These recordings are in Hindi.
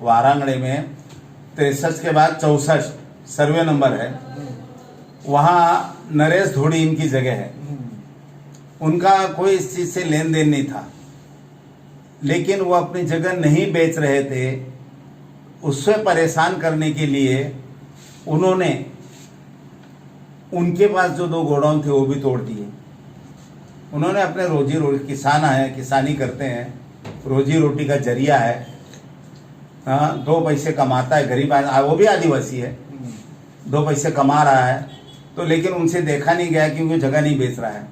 वारांगड़े में 63 के बाद 64 सर्वे नंबर है, वहाँ नरेश धोड़ी इनकी जगह है। उनका कोई इस चीज़ से लेन देन नहीं था, लेकिन वो अपनी जगह नहीं बेच रहे थे। उससे परेशान करने के लिए उन्होंने उनके पास जो 2 गोडाउन थे वो भी तोड़ दिए। उन्होंने अपने रोजी रोटी, किसान है, किसानी करते हैं, रोजी रोटी का जरिया है, हाँ 2 पैसे कमाता है, गरीब वो भी आदिवासी है, 2 पैसे कमा रहा है, तो लेकिन उनसे देखा नहीं गया कि वो जगह नहीं बेच रहा है।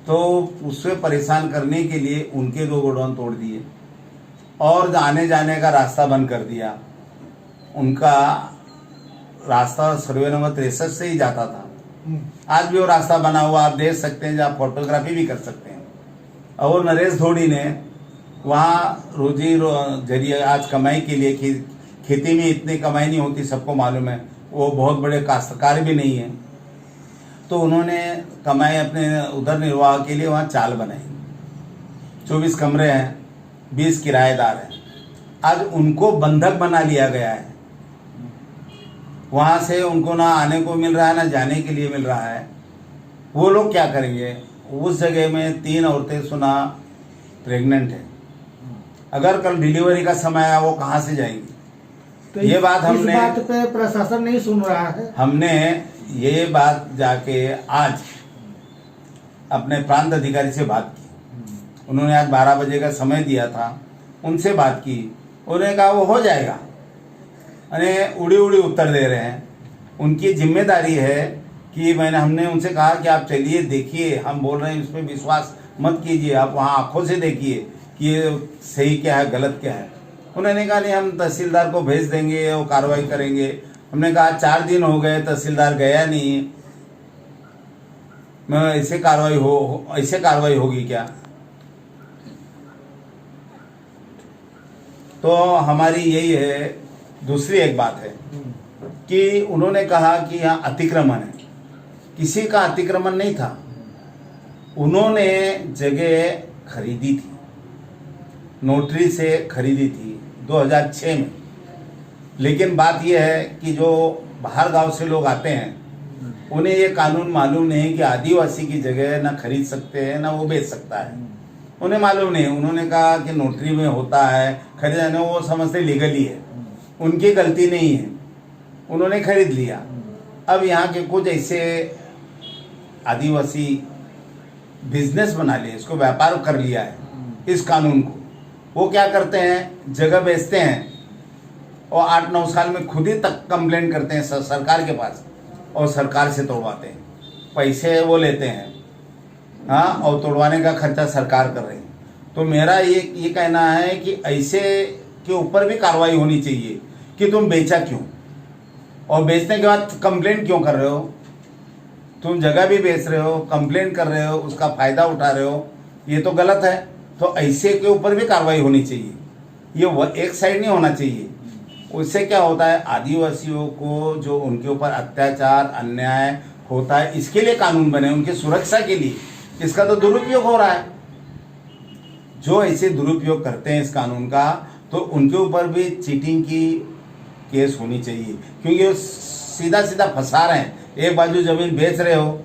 तो उससे परेशान करने के लिए उनके 2 गोडाउन तोड़ दिए और आने जाने का रास्ता बंद कर दिया। उनका रास्ता सर्वे नंबर 63 से ही जाता था। आज भी वो रास्ता बना हुआ, आप देख सकते हैं, जहाँ फोटोग्राफी भी कर सकते हैं। और नरेश धोड़ी ने वहाँ रोजी जरिए आज कमाई के लिए, खेती में इतनी कमाई नहीं होती, सबको मालूम है, वो बहुत बड़े काश्तकार भी नहीं है, तो उन्होंने कमाई अपने उधर निर्वाह के लिए वहाँ चाल बनाई। 24 कमरे हैं, 20 किराएदार हैं। आज उनको बंधक बना लिया गया है। वहाँ से उनको ना आने को मिल रहा है, ना जाने के लिए मिल रहा है। वो लोग क्या करेंगे? उस जगह में 3 औरतें सुना प्रेग्नेंट है, अगर कल डिलीवरी का समय आया वो कहाँ से जाएंगी? तो ये बात हमने, इस बात पे प्रशासन नहीं सुन रहा है। हमने ये बात जाके आज अपने प्रांत अधिकारी से बात की। उन्होंने आज 12 बजे का समय दिया था, उनसे बात की। उन्होंने कहा वो हो जाएगा, अरे उड़ी उड़ी उत्तर दे रहे हैं। उनकी जिम्मेदारी है कि हमने उनसे कहा कि आप चलिए देखिए, हम बोल रहे हैं इस पर विश्वास मत कीजिए, आप वहाँ आंखों से देखिए कि ये सही क्या है गलत क्या है। उन्होंने कहा नहीं, हम तहसीलदार को भेज देंगे, वो कार्रवाई करेंगे। हमने कहा 4 दिन हो गए, तहसीलदार गया नहीं, मैं ऐसे कार्रवाई होगी क्या? तो हमारी यही है। दूसरी एक बात है कि उन्होंने कहा कि यहाँ अतिक्रमण है, किसी का अतिक्रमण नहीं था। उन्होंने जगह खरीदी थी, नोटरी से खरीदी थी 2006 में। लेकिन बात यह है कि जो बाहर गांव से लोग आते हैं, उन्हें ये कानून मालूम नहीं कि आदिवासी की जगह ना खरीद सकते हैं ना वो बेच सकता है। उन्हें मालूम नहीं। उन्होंने कहा कि नोटरी में होता है, खरीदना, वो समझते लीगली है, उनकी गलती नहीं है, उन्होंने खरीद लिया। अब यहाँ के कुछ ऐसे आदिवासी बिजनेस बना लिए, इसको व्यापार कर लिया है इस कानून को। वो क्या करते हैं, जगह बेचते हैं और 8-9 साल में खुद ही तक कंप्लेंट करते हैं सरकार के पास, और सरकार से तोड़वाते हैं, पैसे वो लेते हैं, हाँ, और तोड़वाने का खर्चा सरकार कर रही है। तो मेरा ये कहना है कि ऐसे के ऊपर भी कार्रवाई होनी चाहिए कि तुम बेचा क्यों, और बेचने के बाद कंप्लेंट क्यों कर रहे हो? तुम जगह भी बेच रहे हो, कंप्लेंट कर रहे हो, उसका फायदा उठा रहे हो, ये तो गलत है। तो ऐसे के ऊपर भी कार्रवाई होनी चाहिए, ये एक साइड नहीं होना चाहिए। उससे क्या होता है, आदिवासियों को जो उनके ऊपर अत्याचार अन्याय होता है, इसके लिए कानून बने, उनकी सुरक्षा के लिए। इसका तो दुरुपयोग हो रहा है। जो ऐसे दुरुपयोग करते हैं इस कानून का, तो उनके ऊपर भी चीटिंग की केस होनी चाहिए, क्योंकि वो सीधा सीधा फंसा रहे हैं। एक बाजू जमीन बेच रहे हो,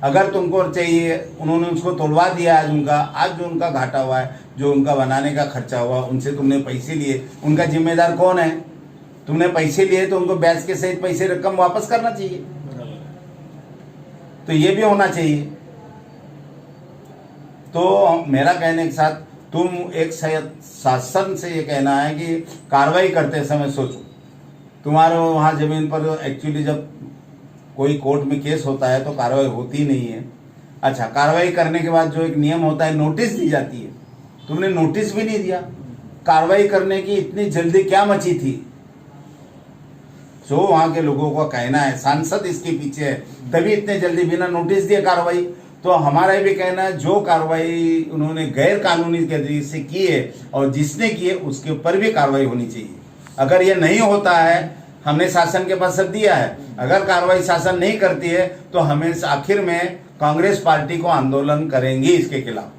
अगर तुमको चाहिए, उन्होंने उसको तोड़वा दिया। आज जो उनका घाटा हुआ है, जो उनका बनाने का खर्चा हुआ, उनसे तुमने पैसे लिए, उनका जिम्मेदार कौन है? तुमने पैसे लिए तो उनको ब्याज के सहित पैसे रकम वापस करना चाहिए। तो ये भी होना चाहिए। तो मेरा कहने के साथ तुम एक शासन से ये कहना है कि कार्रवाई करते समय सोचो, तुम्हारे वहाँ जमीन पर एक्चुअली जब कोई कोर्ट में केस होता है तो कार्रवाई होती नहीं है। अच्छा, कार्रवाई करने के बाद जो एक नियम होता है, नोटिस दी जाती है, तुमने नोटिस भी नहीं दिया। कार्रवाई करने की इतनी जल्दी क्या मची थी? जो वहाँ के लोगों का कहना है, सांसद इसके पीछे है, तभी इतने जल्दी बिना नोटिस दिए कार्रवाई। तो हमारा भी कहना है, जो कार्रवाई उन्होंने गैर कानूनी तरीके से की है और जिसने की है उसके ऊपर भी कार्रवाई होनी चाहिए। अगर ये नहीं होता है, हमने शासन के पास सब दिया है, अगर कार्रवाई शासन नहीं करती है तो हमें आखिर में कांग्रेस पार्टी को आंदोलन करेंगी इसके खिलाफ।